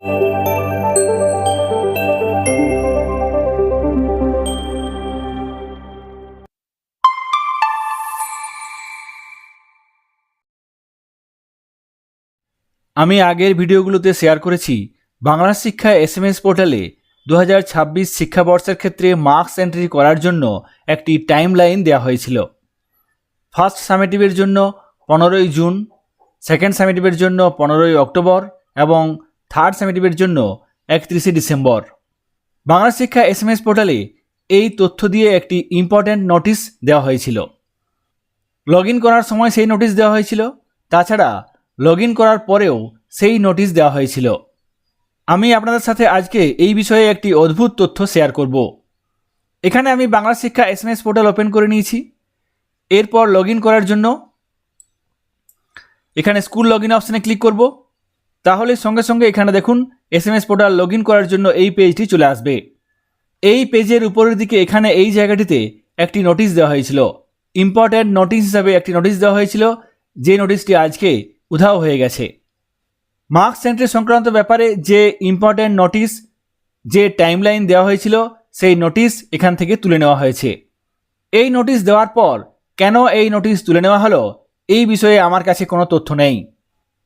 আমি আগের ভিডিওগুলোতে শেয়ার করেছি বাংলা শিক্ষা এসএমএস পোর্টালে 2026 শিক্ষাবর্ষের ক্ষেত্রে মার্কস এন্ট্রি করার জন্য একটি টাইম লাইন দেওয়া হয়েছিল। ফার্স্ট সামেটিভের জন্য 15ই জুন, সেকেন্ড সামেটিভের জন্য 15ই অক্টোবর এবং থার্ড সামেটিভের জন্য 31শে ডিসেম্বর। বাংলা শিক্ষা এসএমএস পোর্টালে এই তথ্য দিয়ে একটি ইম্পর্ট্যান্ট নোটিশ দেওয়া হয়েছিল। লগ ইন করার সময় সেই নোটিশ দেওয়া হয়েছিল, তাছাড়া লগ ইন করার পরেও সেই নোটিশ দেওয়া হয়েছিল। আমি আপনাদের সাথে আজকে এই বিষয়ে একটি অদ্ভুত তথ্য শেয়ার করব। এখানে আমি বাংলা শিক্ষা এসএমএস পোর্টাল ওপেন করে নিয়েছি। এরপর লগ ইন করার জন্য এখানে স্কুল লগ ইন অপশানে ক্লিক করব। তাহলে সঙ্গে সঙ্গে এখানে দেখুন এসএমএস পোর্টাল লগ ইন করার জন্য এই পেজটি চলে আসবে। এই পেজের উপরের দিকে এখানে এই জায়গাটিতে একটি নোটিশ দেওয়া হয়েছিল। ইম্পর্ট্যান্ট নোটিশ হিসাবে একটি নোটিশ দেওয়া হয়েছিল, যে নোটিশটি আজকে উধাও হয়ে গেছে। মার্কস এন্ট্রি সংক্রান্ত ব্যাপারে যে ইম্পর্ট্যান্ট নোটিশ, যে টাইমলাইন দেওয়া হয়েছিল, সেই নোটিশ এখান থেকে তুলে নেওয়া হয়েছে। এই নোটিশ দেওয়ার পর কেন এই নোটিশ তুলে নেওয়া হলো, এই বিষয়ে আমার কাছে কোনো তথ্য নেই।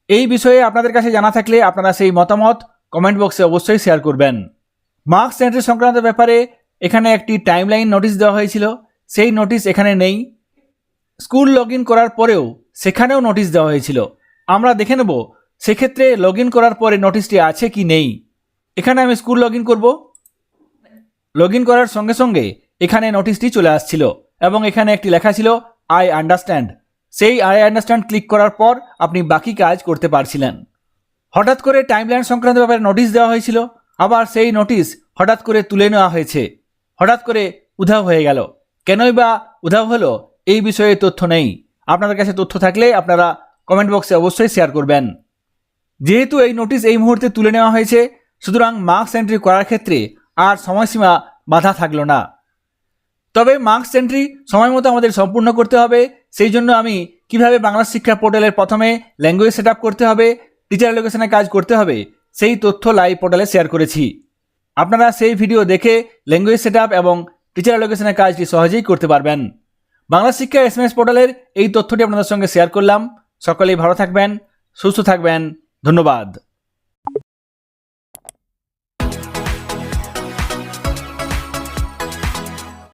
এই বিষয়ে আপনাদের কাছে জানা থাকলে আপনারা সেই মতামত কমেন্ট বক্সে অবশ্যই শেয়ার করবেন। মার্কস এন্ট্রি সংক্রান্ত ব্যাপারে এখানে একটি টাইমলাইন নোটিশ দেওয়া হয়েছিল, সেই নোটিশ এখানে নেই। স্কুল লগ ইন করার পরেও সেখানেও নোটিশ দেওয়া হয়েছিল। আমরা দেখে নেব সেক্ষেত্রে লগ ইন করার পরে নোটিশটি আছে কি নেই। এখানে আমি স্কুল লগ ইন করব। লগ ইন করার সঙ্গে সঙ্গে এখানে নোটিশটি চলে আসছিল এবং এখানে একটি লেখা ছিল আই আন্ডারস্ট্যান্ড। সেই আই আন্ডারস্ট্যান্ড ক্লিক করার পর আপনি বাকি কাজ করতে পারছিলেন। হঠাৎ করে টাইমলাইন সংক্রান্ত ব্যাপারে নোটিশ দেওয়া হয়েছিল, আবার সেই নোটিশ হঠাৎ করে তুলে নেওয়া হয়েছে, হঠাৎ করে উধাও হয়ে গেল। কেনই বা উধাও হলো, এই বিষয়ে তথ্য নেই। আপনাদের কাছে তথ্য থাকলে আপনারা কমেন্ট বক্সে অবশ্যই শেয়ার করবেন। যেহেতু এই নোটিশ এই মুহূর্তে তুলে নেওয়া হয়েছে, সুতরাং মার্কস এন্ট্রি করার ক্ষেত্রে আর সময়সীমা বাধা থাকলো না। তবে মার্কস এন্ট্রি সময় মতো আমাদের সম্পূর্ণ করতে হবে। সেই জন্য আমি কিভাবে বাংলা শিক্ষা পোর্টালের প্রথমে ল্যাঙ্গুয়েজ সেট আপ করতে হবে, টিচার লোকেশনে কাজ করতে হবে, সেই তথ্য লাইভ পোর্টালে শেয়ার করেছি। আপনারা সেই ভিডিও দেখে ল্যাঙ্গুয়েজ সেট আপ এবং টিচার লোকেশনের কাজটি সহজেই করতে পারবেন। বাংলা শিক্ষা এসএমএস পোর্টালের এই তথ্যটি আপনাদের সঙ্গে শেয়ার করলাম। সকলেই ভালো থাকবেন, সুস্থ থাকবেন। ধন্যবাদ।